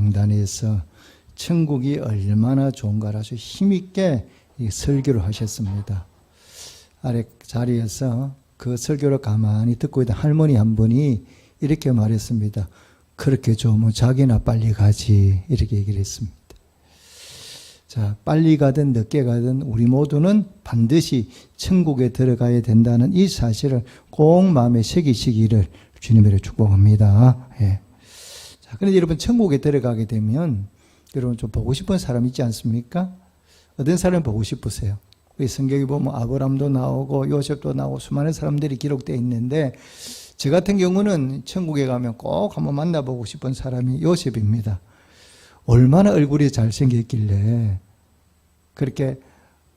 강단에서 천국이 얼마나 좋은가를 아주 힘있게 설교를 하셨습니다. 아래 자리에서 그 설교를 가만히 듣고 있던 할머니 한 분이 이렇게 말했습니다. 그렇게 좋으면 자기나 빨리 가지, 이렇게 얘기를 했습니다. 자, 빨리 가든 늦게 가든 우리 모두는 반드시 천국에 들어가야 된다는 이 사실을 꼭 마음에 새기시기를 주님으로 축복합니다. 예. 자, 그런데 여러분, 천국에 들어가게 되면 여러분 좀 보고 싶은 사람 있지 않습니까? 어떤 사람 보고 싶으세요? 우리 성경에 보면 아브람도 나오고 요셉도 나오고 수많은 사람들이 기록되어 있는데, 저 같은 경우는 천국에 가면 꼭 한번 만나보고 싶은 사람이 요셉입니다. 얼마나 얼굴이 잘생겼길래 그렇게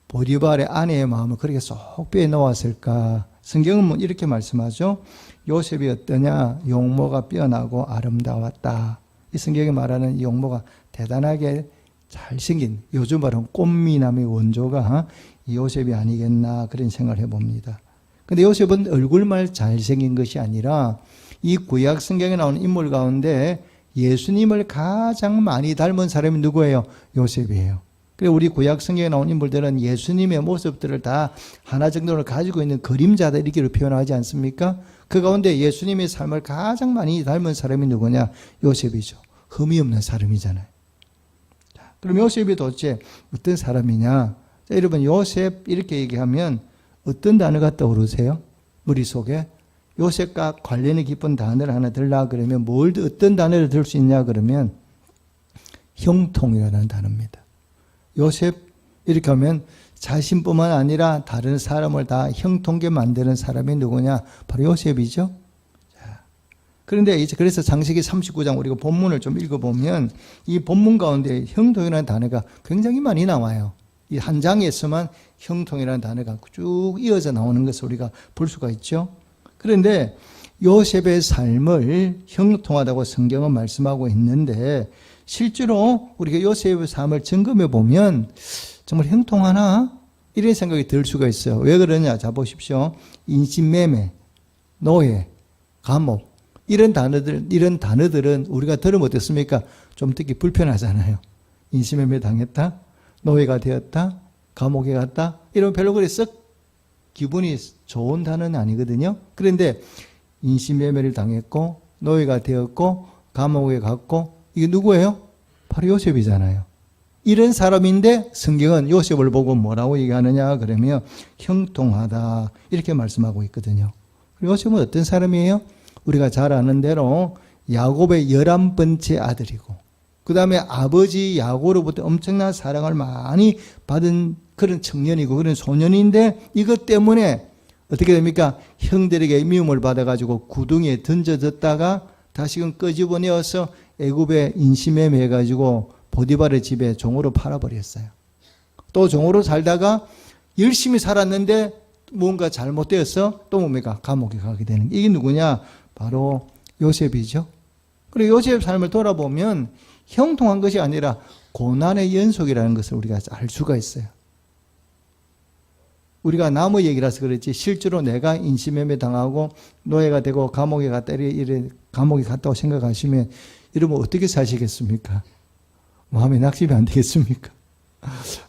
보디발의 아내의 마음을 그렇게 쏙 빼놓았을까? 성경은 이렇게 말씀하죠. 요셉이 어떠냐? 용모가 뛰어나고 아름다웠다. 이 성경에 말하는 이 용모가 대단하게 잘생긴, 요즘 말하는 꽃미남의 원조가 이 요셉이 아니겠나, 그런 생각을 해봅니다. 근데 요셉은 얼굴만 잘생긴 것이 아니라 이 구약 성경에 나오는 인물 가운데 예수님을 가장 많이 닮은 사람이 누구예요? 요셉이에요. 그리고 우리 구약 성경에 나온 인물들은 예수님의 모습들을 다 하나 정도를 가지고 있는 그림자다, 이렇게 표현하지 않습니까? 그 가운데 예수님의 삶을 가장 많이 닮은 사람이 누구냐? 요셉이죠. 흠이 없는 사람이잖아요. 그럼 요셉이 도대체 어떤 사람이냐? 자, 여러분, 요셉 이렇게 얘기하면 어떤 단어가 떠오르세요? 머릿속에? 요셉과 관련이 깊은 단어를 하나 들라 그러면 어떤 단어를 들 수 있냐 그러면 형통이라는 단어입니다. 요셉 이렇게 하면 자신뿐만 아니라 다른 사람을 다 형통하게 만드는 사람이 누구냐? 바로 요셉이죠. 자, 그런데 이제 그래서 창세기 39장 우리가 본문을 좀 읽어보면 이 본문 가운데 형통이라는 단어가 굉장히 많이 나와요. 이 한 장에서만 형통이라는 단어가 쭉 이어져 나오는 것을 우리가 볼 수가 있죠. 그런데 요셉의 삶을 형통하다고 성경은 말씀하고 있는데, 실제로 우리가 요셉의 삶을 점검해 보면 정말 형통하나? 이런 생각이 들 수가 있어요. 왜 그러냐? 자, 보십시오. 인신매매, 노예, 감옥, 이런 단어들은 우리가 들으면 어떻습니까? 좀 듣기 불편하잖아요. 인신매매 당했다, 노예가 되었다, 감옥에 갔다, 이러면 별로 그리 썩 기분이 좋은 단어는 아니거든요. 그런데 인신매매를 당했고 노예가 되었고 감옥에 갔고, 이게 누구예요? 바로 요셉이잖아요. 이런 사람인데 성경은 요셉을 보고 뭐라고 얘기하느냐 그러면 형통하다, 이렇게 말씀하고 있거든요. 요셉은 어떤 사람이에요? 우리가 잘 아는 대로 야곱의 11번째 아들이고, 그 다음에 아버지 야곱으로부터 엄청난 사랑을 많이 받은 그런 청년이고 그런 소년인데, 이것 때문에 어떻게 됩니까? 형들에게 미움을 받아가지고 구덩이에 던져졌다가 다시금 끄집어내어서 애굽에 인신매매 해가지고 보디발의 집에 종으로 팔아버렸어요. 또 종으로 살다가 열심히 살았는데 뭔가 잘못되어서 또 뭡니까? 감옥에 가게 되는, 이게 누구냐? 바로 요셉이죠. 그리고 요셉의 삶을 돌아보면 형통한 것이 아니라 고난의 연속이라는 것을 우리가 알 수가 있어요. 우리가 나무 얘기라서 그렇지 실제로 내가 인신매매 당하고 노예가 되고 감옥에 갔다, 이래 감옥에 갔다고 생각하시면 이러면 어떻게 사시겠습니까? 마음이 낙심이 안 되겠습니까?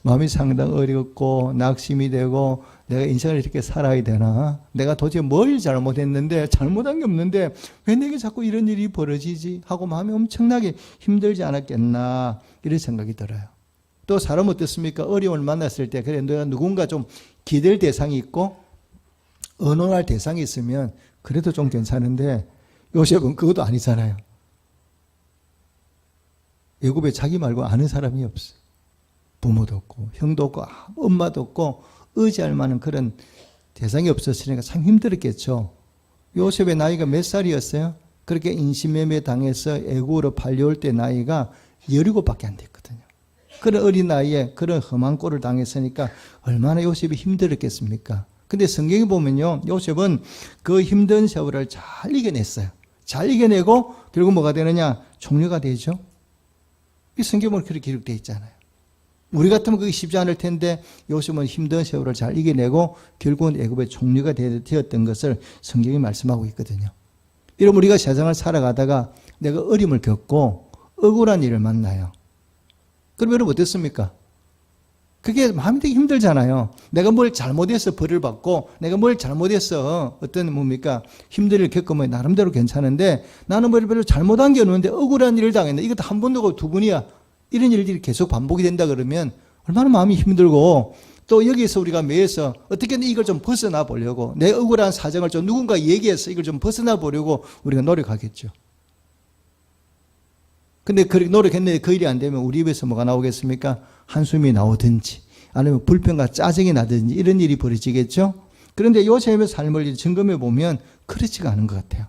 마음이 상당히 어렵고 낙심이 되고, 내가 인생을 이렇게 살아야 되나? 내가 도대체 뭘 잘못했는데, 잘못한 게 없는데 왜 내게 자꾸 이런 일이 벌어지지? 하고 마음이 엄청나게 힘들지 않았겠나, 이런 생각이 들어요. 또 사람은 어떻습니까? 어려움을 만났을 때 그래 내가 누군가 좀 기댈 대상이 있고 의논할 대상이 있으면 그래도 좀 괜찮은데, 요셉은 그것도 아니잖아요. 애굽에 자기 말고 아는 사람이 없어요. 부모도 없고 형도 없고 엄마도 없고 의지할 만한 그런 대상이 없었으니까 참 힘들었겠죠. 요셉의 나이가 몇 살이었어요? 그렇게 인신매매 당해서 애굽으로 팔려올 때 나이가 17밖에 안 됐거든요. 그런 어린 나이에 그런 험한 꼴을 당했으니까 얼마나 요셉이 힘들었겠습니까? 근데 성경에 보면요, 요셉은 그 힘든 세월을 잘 이겨냈어요. 잘 이겨내고 결국 뭐가 되느냐? 총리가 되죠. 이 성경은 그렇게 기록되어 있잖아요. 우리 같으면 그게 쉽지 않을 텐데 요셉은 힘든 세월을 잘 이겨내고 결국은 애굽의 총리가 되었던 것을 성경이 말씀하고 있거든요. 이러면 우리가 세상을 살아가다가 내가 어려움을 겪고 억울한 일을 만나요. 그럼 여러분 어땠습니까? 그게 마음이 되게 힘들잖아요. 내가 뭘 잘못해서 벌을 받고 내가 뭘 잘못해서 어떤 뭡니까 힘든 일을 겪으면 나름대로 괜찮은데 나는 별로 잘못한 게 없는데 억울한 일을 당했는데 이것도 한 번도 두 번이야. 이런 일들이 계속 반복이 된다 그러면 얼마나 마음이 힘들고 또 여기서 우리가 매해서 어떻게든 이걸 좀 벗어나 보려고 내 억울한 사정을 좀 누군가 얘기해서 이걸 좀 벗어나 보려고 우리가 노력하겠죠. 근데 그렇게 노력했는데 그 일이 안 되면 우리 입에서 뭐가 나오겠습니까? 한숨이 나오든지 아니면 불평과 짜증이 나든지 이런 일이 벌어지겠죠. 그런데 요셉의 삶을 점검해 보면 그렇지가 않은 것 같아요.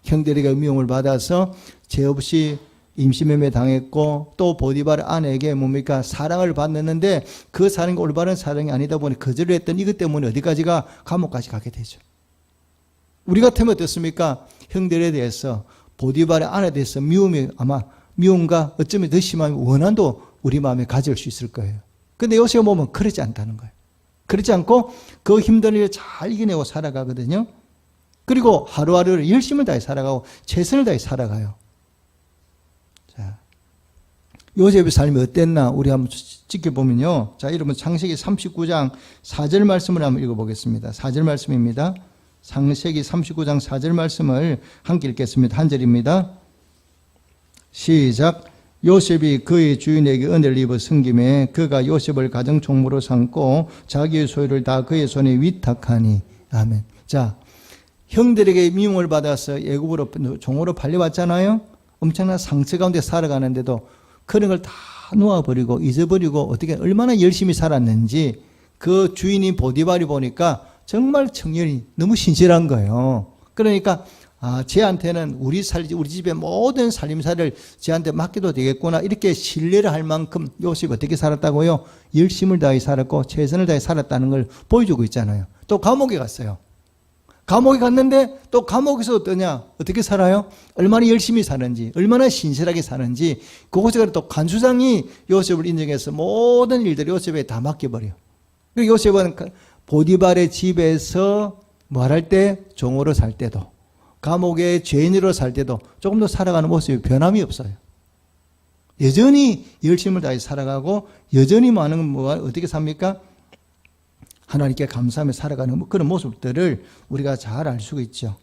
형들에게 미움을 받아서 죄 없이 임시매매 당했고 또 보디발 아내에게 뭡니까 사랑을 받았는데 그 사랑이 올바른 사랑이 아니다 보니 거절을 했던 이것 때문에 어디까지가 감옥까지 가게 되죠. 우리 같으면 어떻습니까? 형들에 대해서 보디발의 아내에 대해서 미움과 어쩌면 더 심한 원한도 우리 마음에 가질 수 있을 거예요. 근데 요셉 보면 그러지 않다는 거예요. 그렇지 않고 그 힘든 일을 잘 이겨내고 살아가거든요. 그리고 하루하루를 열심을 다해 살아가고 최선을 다해 살아가요. 자, 요셉의 삶이 어땠나 우리 한번 지켜보면요. 자, 여러분 창세기 39장 4절 말씀을 한번 읽어보겠습니다. 4절 말씀입니다. 창세기 39장 4절 말씀을 함께 읽겠습니다. 한 절입니다. 시작. 요셉이 그의 주인에게 은혜를 입어 섬김에 그가 요셉을 가정 총무로 삼고 자기의 소유를 다 그의 손에 위탁하니. 아멘. 자, 형들에게 미움을 받아서 애굽으로 종으로 팔려왔잖아요. 엄청난 상처 가운데 살아가는데도 그런 걸 다 놓아버리고 잊어버리고 어떻게 얼마나 열심히 살았는지 그 주인인 보디발이 보니까 정말 청년이 너무 신실한 거예요. 그러니까 쟤한테는 우리 집의 모든 살림살이를 쟤한테 맡겨도 되겠구나 이렇게 신뢰를 할 만큼 요셉이 어떻게 살았다고요? 열심을 다해 살았고 최선을 다해 살았다는 걸 보여주고 있잖아요. 또 감옥에 갔어요. 감옥에 갔는데 또 감옥에서 어떠냐? 어떻게 살아요? 얼마나 열심히 사는지, 얼마나 신실하게 사는지 그곳에 가서 또 간수장이 요셉을 인정해서 모든 일들을 요셉에 다 맡겨버려요. 그리고 요셉은 보디발의 집에서 뭐 할 때? 종으로 살 때도 감옥의 죄인으로 살 때도 조금 더 살아가는 모습이 변함이 없어요. 여전히 열심을 다해 살아가고 여전히 많은 뭐가 어떻게 삽니까? 하나님께 감사하며 살아가는 그런 모습들을 우리가 잘 알 수가 있죠.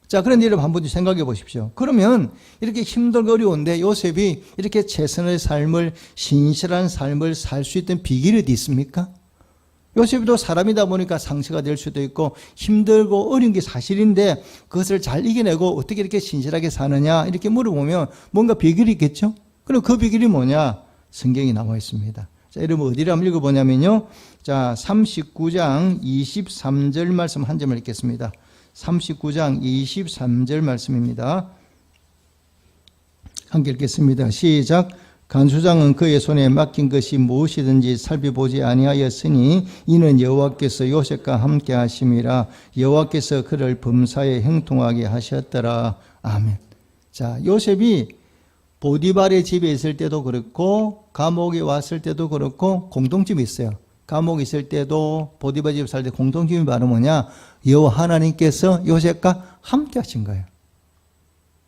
자, 그런데 여러분 한번 생각해 보십시오. 그러면 이렇게 힘들고 어려운데 요셉이 이렇게 최선의 삶을 신실한 삶을 살 수 있던 비결이 어디 있습니까? 요셉도 사람이다 보니까 상처가 될 수도 있고 힘들고 어려운 게 사실인데 그것을 잘 이겨내고 어떻게 이렇게 신실하게 사느냐 이렇게 물어보면 뭔가 비결이 있겠죠? 그럼 그 비결이 뭐냐? 성경이 나와 있습니다. 자, 여러분 어디를 한번 읽어보냐면요. 자, 39장 23절 말씀 한 점을 읽겠습니다. 39장 23절 말씀입니다. 함께 읽겠습니다. 시작. 간수장은 그의 손에 맡긴 것이 무엇이든지 살펴보지 아니하였으니 이는 여호와께서 요셉과 함께 하심이라. 여호와께서 그를 범사에 형통하게 하셨더라. 아멘. 자, 요셉이 보디발의 집에 있을 때도 그렇고 감옥에 왔을 때도 그렇고 공통점이 있어요. 감옥에 있을 때도 보디발 집에 살 때 공통점이 바로 뭐냐? 여호와 하나님께서 요셉과 함께 하신 거예요.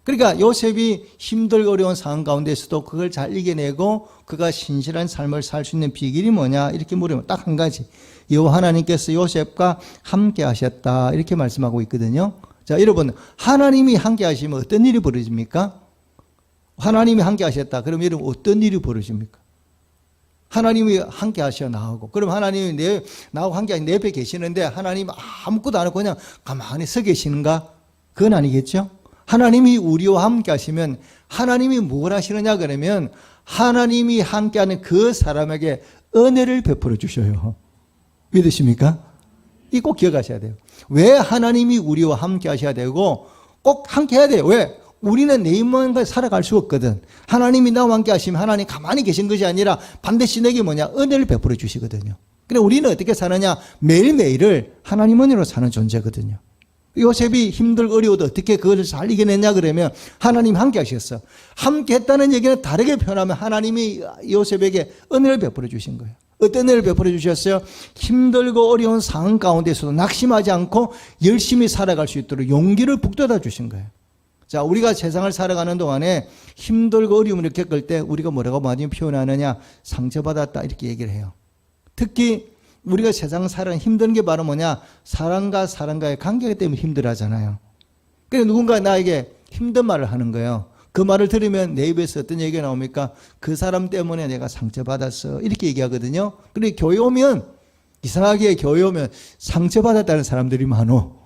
그러니까 요셉이 힘들고 어려운 상황 가운데서도 그걸 잘 이겨내고 그가 신실한 삶을 살 수 있는 비결이 뭐냐? 이렇게 물으면 딱 한 가지. 여호와 하나님께서 요셉과 함께 하셨다. 이렇게 말씀하고 있거든요. 자, 여러분 하나님이 함께 하시면 어떤 일이 벌어집니까? 하나님이 함께 하셨다. 그럼 여러분 어떤 일이 벌어집니까? 하나님이 함께 하셔 나오고 그럼 하나님이 나하고 함께 내 옆에 계시는데 하나님 아무것도 안 하고 그냥 가만히 서 계시는가? 그건 아니겠죠? 하나님이 우리와 함께 하시면 하나님이 뭘 하시느냐 그러면 하나님이 함께하는 그 사람에게 은혜를 베풀어 주셔요. 믿으십니까? 이 꼭 기억하셔야 돼요. 왜 하나님이 우리와 함께 하셔야 되고 꼭 함께 해야 돼요. 왜? 우리는 내 입만 살아갈 수 없거든. 하나님이 나와 함께 하시면 하나님 가만히 계신 것이 아니라 반드시 내게 뭐냐? 은혜를 베풀어 주시거든요. 그래 우리는 어떻게 사느냐? 매일매일을 하나님 은혜로 사는 존재거든요. 요셉이 힘들고 어려워도 어떻게 그것을 잘 이겨냈냐 그러면 하나님 함께 하셨어. 함께 했다는 얘기는 다르게 표현하면 하나님이 요셉에게 은혜를 베풀어 주신 거예요. 어떤 은혜를 베풀어 주셨어요? 힘들고 어려운 상황 가운데서도 낙심하지 않고 열심히 살아갈 수 있도록 용기를 북돋아 주신 거예요. 자, 우리가 세상을 살아가는 동안에 힘들고 어려움을 겪을 때 우리가 뭐라고 많이 표현하느냐? 상처받았다 이렇게 얘기를 해요. 특히 우리가 세상 살아가는 힘든 게 바로 뭐냐? 사람과 사람과의 관계 때문에 힘들어하잖아요. 그래서 누군가 나에게 힘든 말을 하는 거예요. 그 말을 들으면 내 입에서 어떤 얘기가 나옵니까? 그 사람 때문에 내가 상처받았어 이렇게 얘기하거든요. 그런데 교회 오면 이상하게 교회 오면 상처받았다는 사람들이 많어.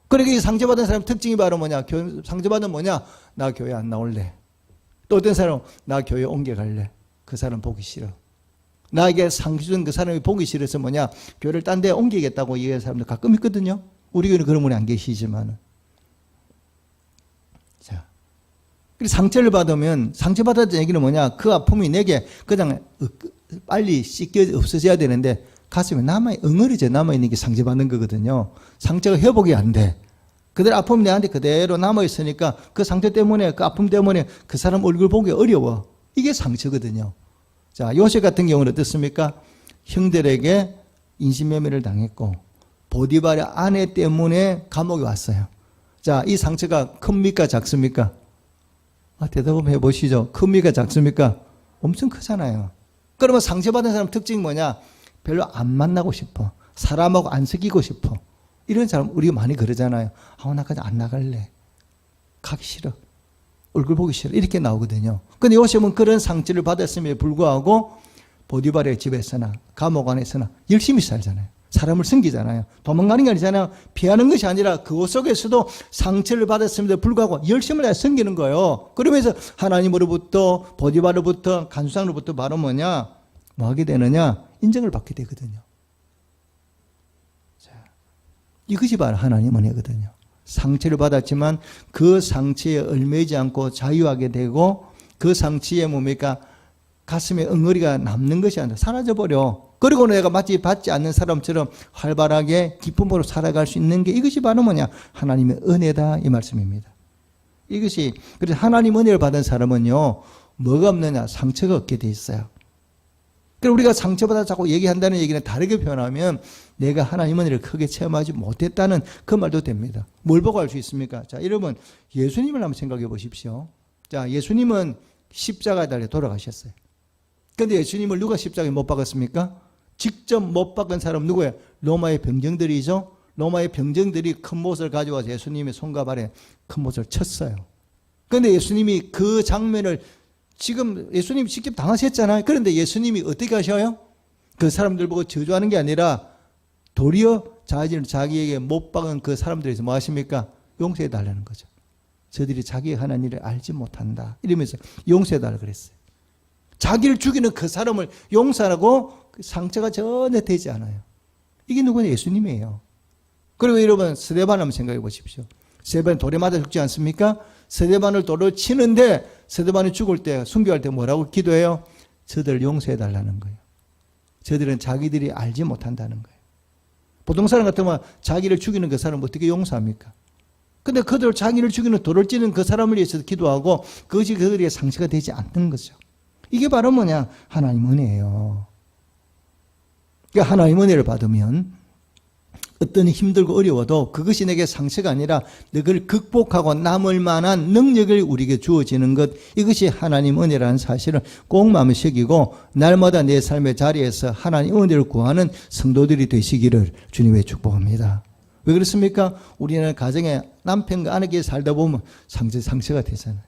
그러니까 이 상처받은 사람 특징이 바로 뭐냐? 상처받은 뭐냐? 나 교회 안 나올래. 또 어떤 사람은 나 교회 옮겨갈래. 그 사람 보기 싫어. 나에게 상처 준 그 사람이 보기 싫어서 뭐냐? 교회를 딴 데 옮기겠다고 얘기하는 사람들 가끔 있거든요. 우리 교회는 그런 분이 안 계시지만은. 자, 그리고 상처를 받으면 상처받았다는 얘기는 뭐냐? 그 아픔이 내게 그냥 빨리 씻겨 없어져야 되는데 가슴에 응어리져 남아있는 게 상처받는 거거든요. 상처가 회복이 안 돼. 그대로 아픔이 내한테 그대로 남아있으니까 그 상처 때문에, 그 아픔 때문에 그 사람 얼굴 보기 어려워. 이게 상처거든요. 자, 요셉 같은 경우는 어떻습니까? 형들에게 인신매매를 당했고, 보디발의 아내 때문에 감옥에 왔어요. 자, 이 상처가 큽니까? 작습니까? 대답 한번 해보시죠. 큽니까? 작습니까? 엄청 크잖아요. 그러면 상처받은 사람 특징이 뭐냐? 별로 안 만나고 싶어. 사람하고 안 사귀고 싶어. 이런 사람 우리가 많이 그러잖아요. 나 그냥 안 나갈래. 가기 싫어. 얼굴 보기 싫어. 이렇게 나오거든요. 근데 요셉은 그런 상처를 받았음에도 불구하고 보디발의 집에서나 감옥 안에서나 열심히 살잖아요. 사람을 섬기잖아요. 도망가는 게 아니잖아요. 피하는 것이 아니라 그곳 속에서도 상처를 받았음에도 불구하고 열심을 다 섬기는 거예요. 그러면서 하나님으로부터 보디발로부터 간수장으로부터 바로 뭐냐? 뭐 하게 되느냐? 인정을 받게 되거든요. 자, 이것이 바로 하나님 은혜거든요. 상처를 받았지만 그 상처에 얽매이지 않고 자유하게 되고 그 상처에 뭡니까? 가슴에 응어리가 남는 것이 아니라 사라져버려. 그리고 내가 마치 받지 않는 사람처럼 활발하게 기쁨으로 살아갈 수 있는 게 이것이 바로 뭐냐? 하나님의 은혜다 이 말씀입니다. 이것이 그래서 하나님 은혜를 받은 사람은요. 뭐가 없느냐? 상처가 없게 돼 있어요. 그럼 우리가 상처받아 자꾸 얘기한다는 얘기는 다르게 표현하면 내가 하나님 은혜를 크게 체험하지 못했다는 그 말도 됩니다. 뭘 보고 알 수 있습니까? 자, 여러분 예수님을 한번 생각해 보십시오. 자, 예수님은 십자가에 달려 돌아가셨어요. 그런데 예수님을 누가 십자가에 못 박았습니까? 직접 못 박은 사람 누구예요? 로마의 병정들이죠. 로마의 병정들이 큰 못을 가져와서 예수님의 손과 발에 큰 못을 쳤어요. 그런데 예수님이 그 장면을 지금 예수님이 직접 당하셨잖아요. 그런데 예수님이 어떻게 하셔요? 그 사람들 보고 저주하는 게 아니라 도리어 자기에게 못 박은 그 사람들에서 뭐 하십니까? 용서해 달라는 거죠. 저들이 자기의 하는 일을 알지 못한다. 이러면서 용서해 달라고 그랬어요. 자기를 죽이는 그 사람을 용서하고 상처가 전혀 되지 않아요. 이게 누구냐? 예수님이에요. 그리고 여러분 스데반 한번 생각해 보십시오. 스데반 돌에 맞아 죽지 않습니까? 스데반을 돌로 치는데 스데반이 죽을 때 순교할 때 뭐라고 기도해요? 저들을 용서해 달라는 거예요. 저들은 자기들이 알지 못한다는 거예요. 보통 사람 같으면 자기를 죽이는 그 사람을 어떻게 용서합니까? 근데 그들 자기를 죽이는 돌을 찌는 그 사람을 위해서 기도하고 그것이 그들에게 상처가 되지 않는 거죠. 이게 바로 뭐냐? 하나님 은혜예요. 그러니까 하나님 은혜를 받으면 어떤 힘들고 어려워도 그것이 내게 상처가 아니라 그걸 극복하고 남을 만한 능력을 우리에게 주어지는 것, 이것이 하나님 은혜라는 사실을 꼭 마음에 새기고 날마다 내 삶의 자리에서 하나님 은혜를 구하는 성도들이 되시기를 주님의 축복합니다. 왜 그렇습니까? 우리는 가정에 남편과 아내끼리 살다 보면 상처가 되잖아요.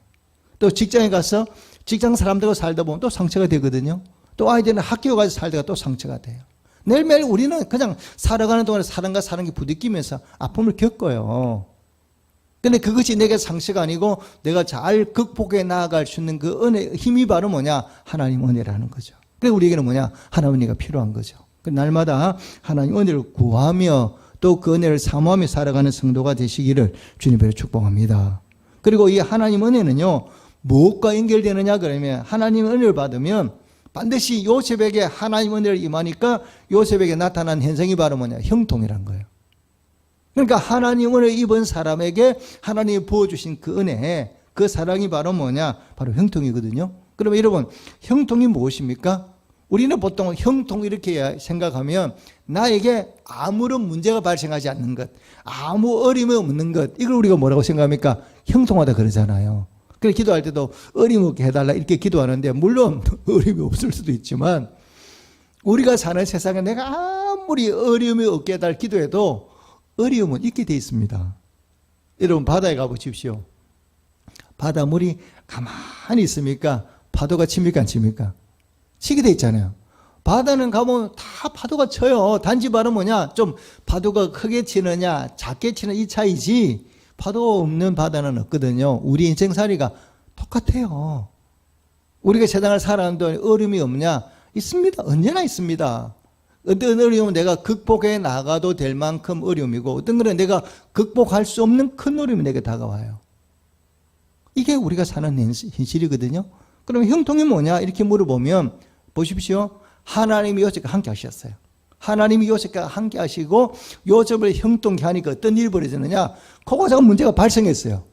또 직장에 가서 직장 사람들과 살다 보면 또 상처가 되거든요. 또 아이들은 학교 가서 살다가 또 상처가 돼요. 매일매일 우리는 그냥 살아가는 동안에 사람과 사람이 부딪히면서 아픔을 겪어요. 근데 그것이 내게 상처가 아니고 내가 잘 극복해 나아갈 수 있는 그 은혜, 힘이 바로 뭐냐? 하나님 은혜라는 거죠. 그래서 우리에게는 뭐냐? 하나님 은혜가 필요한 거죠. 날마다 하나님 은혜를 구하며 또 그 은혜를 사모하며 살아가는 성도가 되시기를 주님으로 축복합니다. 그리고 이 하나님 은혜는요, 무엇과 연결되느냐 그러면 하나님 은혜를 받으면 반드시 요셉에게 하나님 은혜를 임하니까 요셉에게 나타난 현상이 바로 뭐냐? 형통이란 거예요. 그러니까 하나님 은혜를 입은 사람에게 하나님이 부어주신 그 은혜, 그 사랑이 바로 뭐냐? 바로 형통이거든요. 그러면 여러분, 형통이 무엇입니까? 우리는 보통 형통 이렇게 생각하면 나에게 아무런 문제가 발생하지 않는 것, 아무 어려움이 없는 것, 이걸 우리가 뭐라고 생각합니까? 형통하다 그러잖아요. 그래서 기도할 때도 어림없게 해달라 이렇게 기도하는데 물론 어려움이 없을 수도 있지만 우리가 사는 세상에 내가 아무리 어려움이 없게 해달 기도해도 어려움은 있게 돼 있습니다. 여러분 바다에 가보십시오. 바닷물이 가만히 있습니까? 파도가 칩니까 안 칩니까? 치게 돼 있잖아요. 바다는 가보면 다 파도가 쳐요. 단지 바로 뭐냐? 좀 파도가 크게 치느냐 작게 치는 이 차이지 파도 없는 바다는 없거든요. 우리 인생살이가 똑같아요. 우리가 세상을 살아가는데 어려움이 없냐? 있습니다. 언제나 있습니다. 어떤 어려움은 내가 극복해 나가도 될 만큼 어려움이고 어떤 거는 내가 극복할 수 없는 큰 어려움이 내게 다가와요. 이게 우리가 사는 현실이거든요. 그럼 형통이 뭐냐? 이렇게 물어보면 보십시오. 하나님이 요셉과 함께 하셨어요. 하나님이 요셉과 함께 하시고 요셉을 형통케 하니까 어떤 일이 벌어지느냐? 크고 작은 문제가 발생했어요.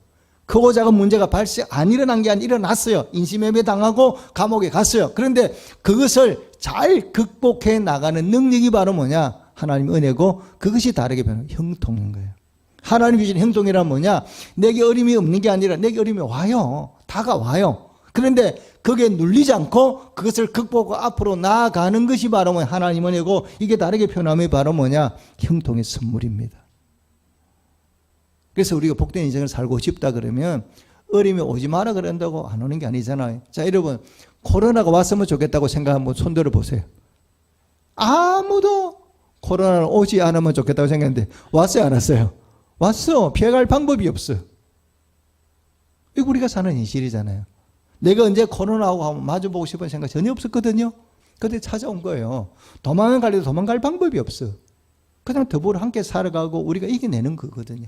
크고 작은 문제가 발생 안 일어난 게 아니라 일어났어요. 인신매매 당하고 감옥에 갔어요. 그런데 그것을 잘 극복해 나가는 능력이 바로 뭐냐? 하나님의 은혜고 그것이 다르게 변하는 형통인 거예요. 하나님이 주신 형통이란 뭐냐? 내게 어려움이 없는 게 아니라 내게 어려움이 와요. 다가와요. 그런데 거기에 눌리지 않고 그것을 극복하고 앞으로 나아가는 것이 바로 뭐냐? 하나님의 은혜고 이게 다르게 표현하면 바로 뭐냐? 형통의 선물입니다. 그래서 우리가 복된 인생을 살고 싶다 그러면 어려움이 오지 마라 그런다고 안 오는 게 아니잖아요. 자, 여러분 코로나가 왔으면 좋겠다고 생각하면 손 들어보세요. 아무도 코로나는 오지 않으면 좋겠다고 생각했는데 왔어요 안 왔어요? 왔어. 피해갈 방법이 없어. 이거 우리가 사는 현실이잖아요. 내가 언제 코로나하고 마주보고 싶은 생각 전혀 없었거든요. 그때 찾아온 거예요. 도망갈래도 도망갈 방법이 없어. 그냥 더불어 함께 살아가고 우리가 이겨내는 거거든요.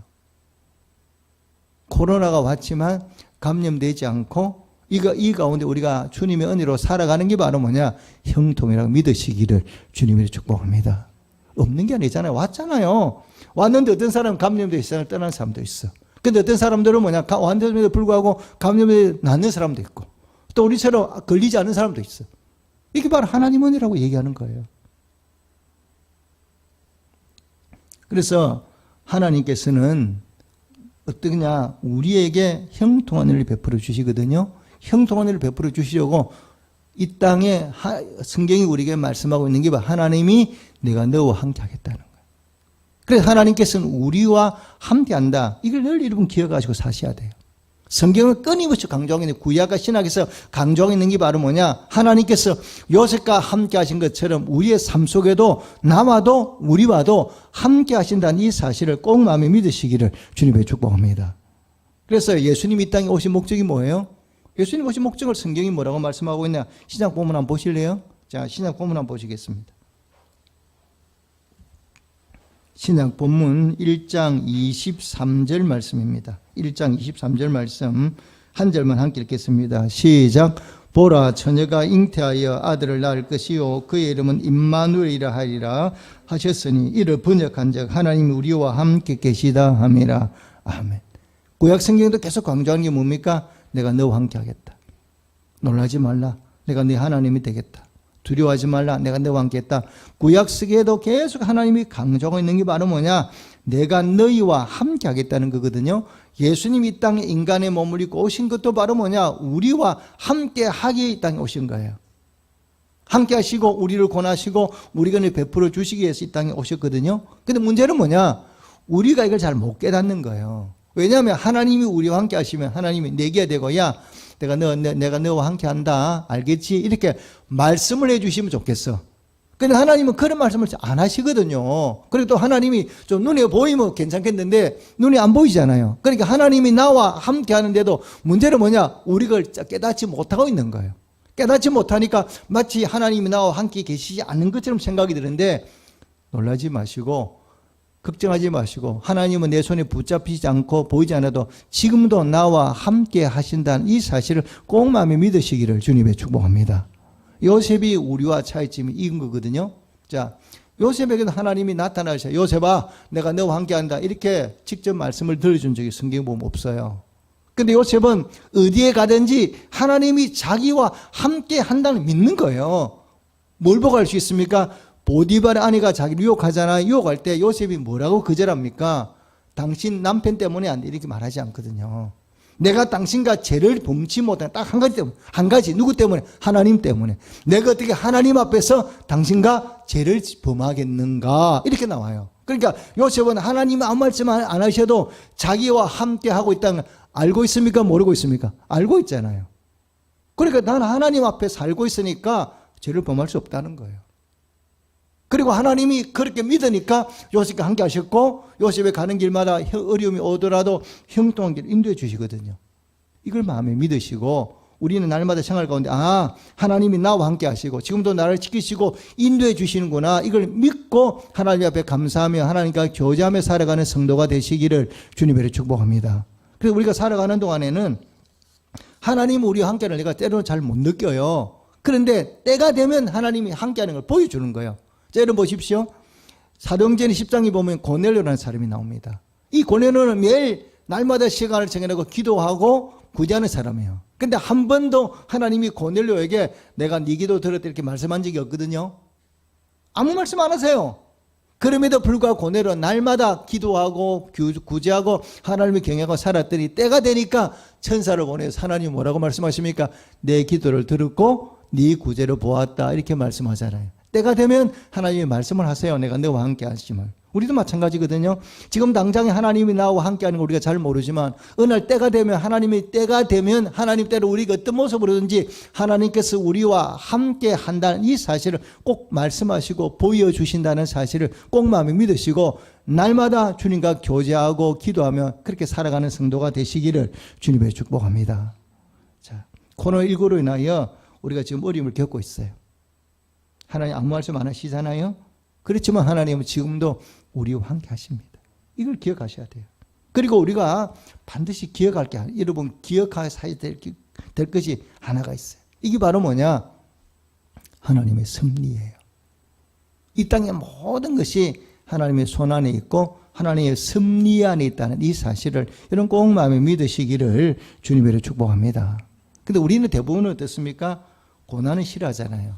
코로나가 왔지만 감염되지 않고 이 가운데 우리가 주님의 은혜로 살아가는 게 바로 뭐냐? 형통이라고 믿으시기를 주님이 축복합니다. 없는 게 아니잖아요. 왔잖아요. 왔는데 어떤 사람은 감염돼 세상을 떠나는 사람도 있어. 근데 어떤 사람들은 뭐냐? 왔는데도 불구하고 감염에 낫는 사람도 있고 또 우리처럼 걸리지 않는 사람도 있어. 이게 바로 하나님 은혜라고 얘기하는 거예요. 그래서 하나님께서는 어떠냐? 우리에게 형통한 은혜를 베풀어 주시거든요. 형통한 은혜를 베풀어 주시려고 이 땅에 성경이 우리에게 말씀하고 있는 게 하나님이 내가 너와 함께 하겠다는 거예요. 그래서 하나님께서는 우리와 함께 한다. 이걸 늘 여러분 기억하시고 사셔야 돼요. 성경은 끊임없이 강조하고 있는 구약과 신약에서 강조하고 있는 게 바로 뭐냐? 하나님께서 요셉과 함께 하신 것처럼 우리의 삶 속에도 나와도 우리와도 함께 하신다는 이 사실을 꼭 마음에 믿으시기를 주님의 축복합니다. 그래서 예수님이 이 땅에 오신 목적이 뭐예요? 예수님 오신 목적을 성경이 뭐라고 말씀하고 있냐? 신약 본문 한번 보실래요? 자, 신약 본문 한번 보시겠습니다. 신약 본문 1장 23절 말씀입니다. 1장 23절 말씀 한 절만 함께 읽겠습니다. 시작. 보라 처녀가 잉태하여 아들을 낳을 것이요 그의 이름은 임마누엘이라 하리라 하셨으니 이를 번역한 적 하나님이 우리와 함께 계시다 함이라. 아멘. 구약 성경도 계속 강조하는 게 뭡니까? 내가 너와 함께 하겠다. 놀라지 말라. 내가 네 하나님이 되겠다. 두려워하지 말라. 내가 너와 함께 했다. 구약 쓰기에도 계속 하나님이 강조하고 있는 게 바로 뭐냐? 내가 너희와 함께 하겠다는 거거든요. 예수님이 이 땅에 인간의 몸을 입고 오신 것도 바로 뭐냐? 우리와 함께 하기에 이 땅에 오신 거예요. 함께 하시고 우리를 권하시고 우리가 베풀어 주시기 위해서 이 땅에 오셨거든요. 근데 문제는 뭐냐? 우리가 이걸 잘 못 깨닫는 거예요. 왜냐하면 하나님이 우리와 함께 하시면 하나님이 내게 되고 야 내가 너와 함께 한다. 알겠지? 이렇게 말씀을 해 주시면 좋겠어. 근데 하나님은 그런 말씀을 안 하시거든요. 그리고 또 하나님이 좀 눈에 보이면 괜찮겠는데 눈이 안 보이잖아요. 그러니까 하나님이 나와 함께 하는데도 문제는 뭐냐? 우리가 깨닫지 못하고 있는 거예요. 깨닫지 못하니까 마치 하나님이 나와 함께 계시지 않는 것처럼 생각이 드는데 놀라지 마시고 걱정하지 마시고 하나님은 내 손에 붙잡히지 않고 보이지 않아도 지금도 나와 함께 하신다는 이 사실을 꼭 마음에 믿으시기를 주님의 축복합니다. 요셉이 우리와 차이점이 이건 거거든요. 자, 요셉에게도 하나님이 나타나셔. 요셉아, 내가 너와 함께 한다. 이렇게 직접 말씀을 들어준 적이 성경에 보면 없어요. 근데 요셉은 어디에 가든지 하나님이 자기와 함께 한다는 믿는 거예요. 뭘 보고 알 수 있습니까? 보디발의 아내가 자기를 유혹하잖아요. 유혹할 때 요셉이 뭐라고 거절합니까? 당신 남편 때문에 안 돼. 이렇게 말하지 않거든요. 내가 당신과 죄를 범치 못한 딱 한 가지 때문에, 한 가지, 누구 때문에? 하나님 때문에. 내가 어떻게 하나님 앞에서 당신과 죄를 범하겠는가? 이렇게 나와요. 그러니까 요셉은 하나님 아무 말씀 안 하셔도 자기와 함께 하고 있다는 걸 알고 있습니까? 모르고 있습니까? 알고 있잖아요. 그러니까 나는 하나님 앞에 살고 있으니까 죄를 범할 수 없다는 거예요. 그리고 하나님이 그렇게 믿으니까 요셉과 함께 하셨고, 요셉이 가는 길마다 어려움이 오더라도 형통한 길 인도해 주시거든요. 이걸 마음에 믿으시고, 우리는 날마다 생활 가운데 하나님이 나와 함께 하시고 지금도 나를 지키시고 인도해 주시는구나, 이걸 믿고 하나님 앞에 감사하며 하나님과 교제하며 살아가는 성도가 되시기를 주님으로 축복합니다. 그래서 우리가 살아가는 동안에는 하나님 우리와 함께하는 내가 때로는 잘 못 느껴요. 그런데 때가 되면 하나님이 함께하는 걸 보여주는 거예요. 자, 여러분 보십시오. 사도행전 10장에 보면 고넬료라는 사람이 나옵니다. 이 고넬료는 매일 날마다 시간을 정해놓고 기도하고 구제하는 사람이에요. 근데 한 번도 하나님이 고넬료에게 내가 네 기도 들었다 이렇게 말씀한 적이 없거든요. 아무 말씀 안 하세요. 그럼에도 불구하고 고넬료는 날마다 기도하고 구제하고 하나님을 경외하고 살았더니 때가 되니까 천사를 보내서 하나님 뭐라고 말씀하십니까? 내 기도를 들었고 네 구제를 보았다, 이렇게 말씀하잖아요. 때가 되면 하나님이 말씀을 하세요. 내가 너와 함께 하심을. 우리도 마찬가지거든요. 지금 당장에 하나님이 나와 함께 하는 걸 우리가 잘 모르지만 어느 날 때가 되면 하나님 때로 우리가 어떤 모습으로든지 하나님께서 우리와 함께 한다는 이 사실을 꼭 말씀하시고 보여주신다는 사실을 꼭 마음에 믿으시고 날마다 주님과 교제하고 기도하며 그렇게 살아가는 성도가 되시기를 주님의 축복합니다. 자, 코로나19로 인하여 우리가 지금 어려움을 겪고 있어요. 하나님 아무 말씀 안 하시잖아요. 그렇지만 하나님은 지금도 우리와 함께 하십니다. 이걸 기억하셔야 돼요. 그리고 우리가 반드시 기억할 게, 여러분 기억하셔야 될 것이 하나가 있어요. 이게 바로 뭐냐? 하나님의 섭리예요. 이 땅의 모든 것이 하나님의 손 안에 있고 하나님의 섭리 안에 있다는 이 사실을 여러분 꼭 마음에 믿으시기를 주님으로 축복합니다. 근데 우리는 대부분은 어떻습니까? 고난은 싫어하잖아요.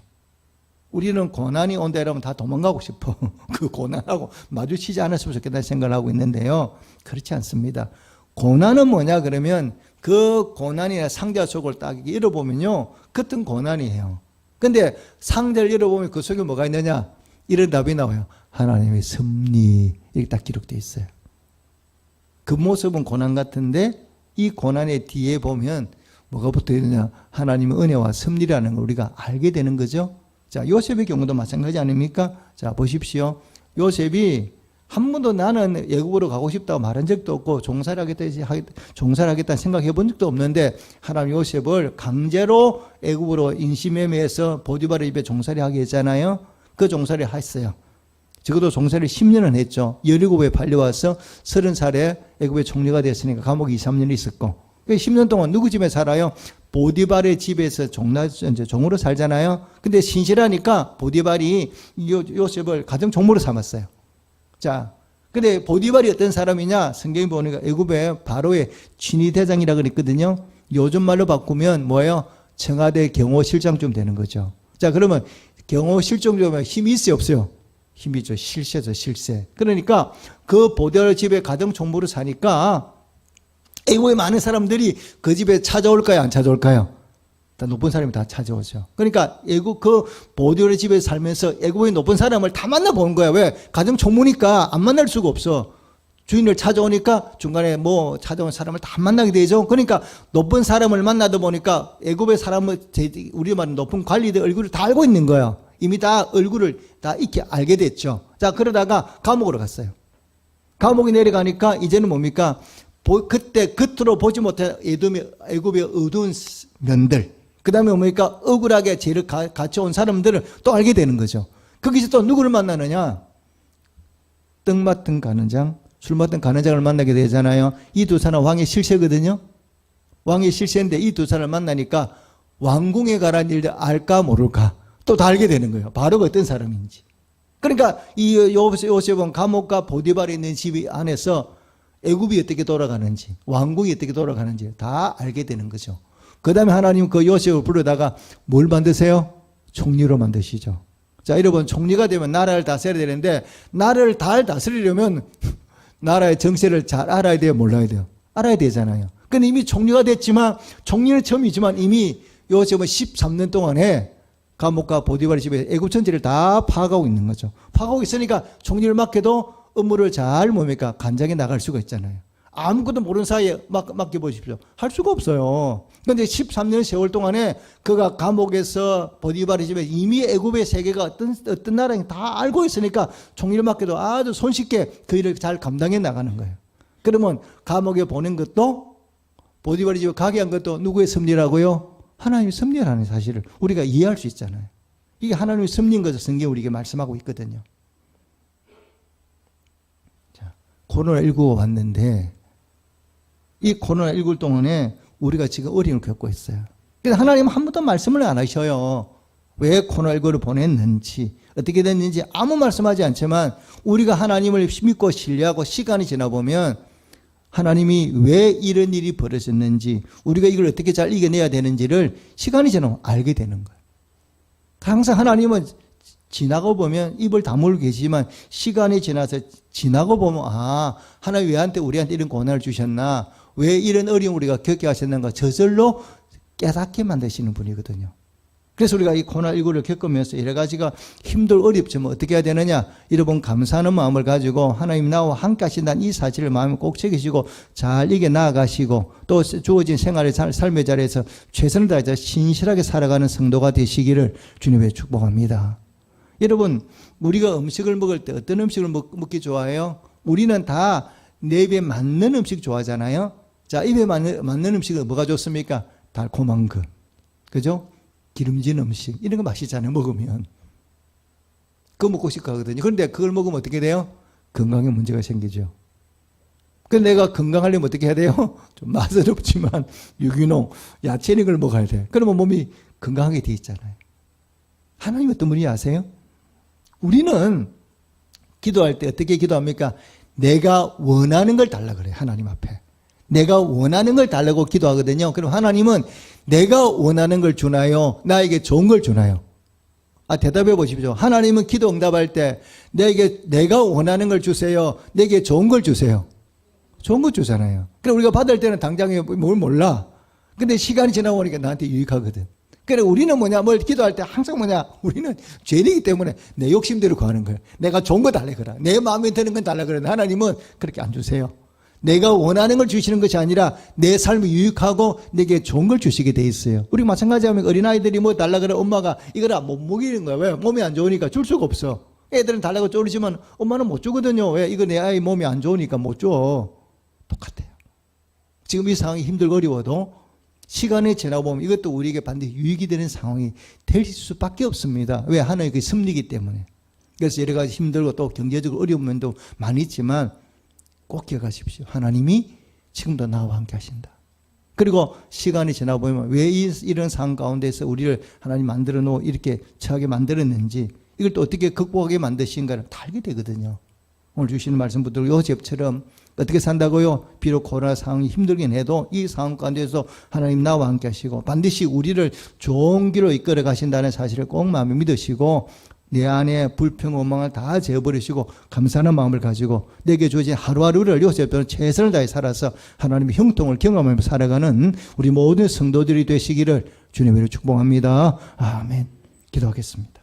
우리는 고난이 온다 이러면 다 도망가고 싶어. 그 고난하고 마주치지 않았으면 좋겠다는 생각을 하고 있는데요. 그렇지 않습니다. 고난은 뭐냐 그러면 그 고난이나 상자 속을 딱 열어보면요, 같은 고난이에요. 근데 상자를 열어보면 그 속에 뭐가 있느냐? 이런 답이 나와요. 하나님의 섭리, 이렇게 딱 기록되어 있어요. 그 모습은 고난 같은데 이 고난의 뒤에 보면 뭐가 붙어 있느냐? 하나님의 은혜와 섭리라는 걸 우리가 알게 되는 거죠. 자, 요셉의 경우도 마찬가지 아닙니까? 자, 보십시오. 요셉이 한 번도 나는 애굽으로 가고 싶다고 말한 적도 없고 종살이 하겠다 생각해 본 적도 없는데 하나님 요셉을 강제로 애굽으로 인신매매해서 보디발의 집에 종살이 하게 했잖아요. 그 종살이 했어요. 적어도 종살이 10년은 했죠. 17에 팔려와서 30살에 애굽의 총리가 됐으니까 감옥에 2, 3년 있었고, 10년 동안 누구 집에 살아요? 보디발의 집에서 종으로 살잖아요. 근데 신실하니까 보디발이 요셉을 가정 종으로 삼았어요. 자, 근데 보디발이 어떤 사람이냐? 성경에 보니까 애굽의 바로의 친위대장이라고 그랬거든요. 요즘 말로 바꾸면 뭐예요? 청와대 경호실장쯤 되는 거죠. 자, 그러면 경호실장 되면 힘이 있어요, 없어요? 힘이 있죠. 실세죠, 실세. 그러니까 그 보디발 집에 가정 종으로 사니까 애굽의 많은 사람들이 그 집에 찾아올까요? 안 찾아올까요? 다 높은 사람이 다 찾아오죠. 그러니까 애굽 그 보디발의 집에 살면서 애굽의 높은 사람을 다 만나보는 거야. 왜? 가정 총무니까 안 만날 수가 없어. 주인을 찾아오니까 중간에 뭐 찾아온 사람을 다 만나게 되죠. 그러니까 높은 사람을 만나다 보니까 애굽의 사람을, 우리 말은 높은 관리들 얼굴을 다 알고 있는 거예요. 이미 다 얼굴을 다 익히 알게 됐죠. 자, 그러다가 감옥으로 갔어요. 감옥에 내려가니까 이제는 뭡니까? 그때 겉으로 보지 못한 애굽의 어두운 면들, 그 다음에 뭡니까? 억울하게 죄를 갖춰온 사람들을 또 알게 되는 거죠. 거기서 또 누구를 만나느냐? 떡 맡은 가는장, 술 맡은 가는장을 만나게 되잖아요. 이 두 사람 왕의 실세거든요. 왕의 실세인데 이 두 사람을 만나니까 왕궁에 가라는 일을 알까 모를까 또 다 알게 되는 거예요. 바로 어떤 사람인지. 그러니까 이 요셉은 감옥과 보디발에 있는 집 안에서 애굽이 어떻게 돌아가는지, 왕궁이 어떻게 돌아가는지 다 알게 되는 거죠. 그 다음에 하나님 그 요셉을 부르다가 뭘 만드세요? 총리로 만드시죠. 자, 여러분, 총리가 되면 나라를 다스려야 되는데, 나라를 잘 다스리려면 나라의 정세를 잘 알아야 돼요, 몰라야 돼요? 알아야 되잖아요. 근데 이미 총리가 됐지만, 총리는 처음이지만 이미 요즘은 13년 동안에 감옥과 보디발의 집에 애굽 전체를 다 파악하고 있는 거죠. 파악하고 있으니까 총리를 맡겨도 업무를 잘 뭡니까? 간장에 나갈 수가 있잖아요. 아무것도 모르는 사이에 맡겨보십시오. 할 수가 없어요. 그런데 13년 세월 동안에 그가 감옥에서 보디발의 집에 이미 애굽의 세계가 어떤 나라인지 다 알고 있으니까 총리를 맡겨도 아주 손쉽게 그 일을 잘 감당해 나가는 거예요. 그러면 감옥에 보낸 것도 보디발의 집에 가게 한 것도 누구의 섭리라고요? 하나님의 섭리라는 사실을 우리가 이해할 수 있잖아요. 이게 하나님의 섭리인 것을 성경이 우리에게 말씀하고 있거든요. 자, 코로나19가 왔는데 이 코로나19 동안에 우리가 지금 어려움을 겪고 있어요. 그래서 하나님은 한 번도 말씀을 안 하셔요. 왜 코로나19를 보냈는지, 어떻게 됐는지 아무 말씀하지 않지만 우리가 하나님을 믿고 신뢰하고 시간이 지나보면 하나님이 왜 이런 일이 벌어졌는지, 우리가 이걸 어떻게 잘 이겨내야 되는지를 시간이 지나면 알게 되는 거예요. 항상 하나님은 지나고 보면 입을 다물고 계시지만 시간이 지나고 보면 하나님 왜 우리한테 이런 고난을 주셨나, 왜 이런 어려움을 우리가 겪게 하셨는가 저절로 깨닫게 만드시는 분이거든요. 그래서 우리가 이 코로나19를 겪으면서 여러 가지가 힘들고 어렵지만 어떻게 해야 되느냐, 여러분 감사하는 마음을 가지고 하나님 나와 함께 하신다는 이 사실을 마음에 꼭 새기시고 잘 이겨 나아가시고 또 주어진 삶의 자리에서 최선을 다해서 신실하게 살아가는 성도가 되시기를 주님의 축복합니다. 여러분, 우리가 음식을 먹을 때 어떤 음식을 먹기 좋아해요? 우리는 다 내 입에 맞는 음식 좋아하잖아요. 자, 입에 맞는 음식은 뭐가 좋습니까? 달콤한 거, 그죠? 기름진 음식, 이런 거 맛있잖아요. 먹으면 그거 먹고 싶어 하거든요. 그런데 그걸 먹으면 어떻게 돼요? 건강에 문제가 생기죠. 그래서 내가 건강하려면 어떻게 해야 돼요? 좀 맛은 없지만 유기농, 야채 이런 걸 먹어야 돼. 그러면 몸이 건강하게 돼 있잖아요. 하나님 어떤 분이 아세요? 우리는 기도할 때 어떻게 기도합니까? 내가 원하는 걸 달라 그래요. 하나님 앞에. 내가 원하는 걸 달라고 기도하거든요. 그럼 하나님은 내가 원하는 걸 주나요? 나에게 좋은 걸 주나요? 대답해 보십시오. 하나님은 기도 응답할 때 내가 원하는 걸 주세요. 내게 좋은 걸 주세요. 좋은 거 주잖아요. 그럼 우리가 받을 때는 당장에 뭘 몰라. 근데 시간이 지나고 보니까 나한테 유익하거든. 그래 우리는 뭘 기도할 때 항상 우리는 죄인이기 때문에 내 욕심대로 구하는 거예요. 내가 좋은 거 달라 그래. 내 마음에 드는 건 달라 그래. 하나님은 그렇게 안 주세요. 내가 원하는 걸 주시는 것이 아니라 내 삶이 유익하고 내게 좋은 걸 주시게 돼 있어요. 우리 마찬가지하면 어린아이들이 뭐 달라 그래 엄마가 이거라 못 먹이는 거야. 왜? 몸이 안 좋으니까 줄 수가 없어. 애들은 달라고 쪼르지만 엄마는 못 주거든요. 왜? 이거 내 아이 몸이 안 좋으니까 못 줘. 똑같아요. 지금 이 상황이 힘들고 어려워도 시간이 지나고 보면 이것도 우리에게 반드시 유익이 되는 상황이 될 수밖에 없습니다. 왜? 하나님의 그 섭리이기 때문에. 그래서 여러 가지 힘들고 또 경제적으로 어려운 면도 많이 있지만 꼭 기억하십시오. 하나님이 지금도 나와 함께 하신다. 그리고 시간이 지나고 보면 왜 이런 상황 가운데서 우리를 하나님 만들어 놓고 이렇게 처하게 만들었는지, 이걸 또 어떻게 극복하게 만드신가를 다 알게 되거든요. 오늘 주시는 말씀 붙들고 요셉처럼 어떻게 산다고요? 비록 코로나 상황이 힘들긴 해도 이 상황 가운데서 하나님 나와 함께 하시고 반드시 우리를 좋은 길로 이끌어 가신다는 사실을 꼭 마음에 믿으시고 내 안에 불평, 원망을 다 제어버리시고 감사하는 마음을 가지고 내게 주어진 하루하루를 요셉처럼 최선을 다해 살아서 하나님의 형통을 경험하며 살아가는 우리 모든 성도들이 되시기를 주님으로 축복합니다. 아멘. 기도하겠습니다.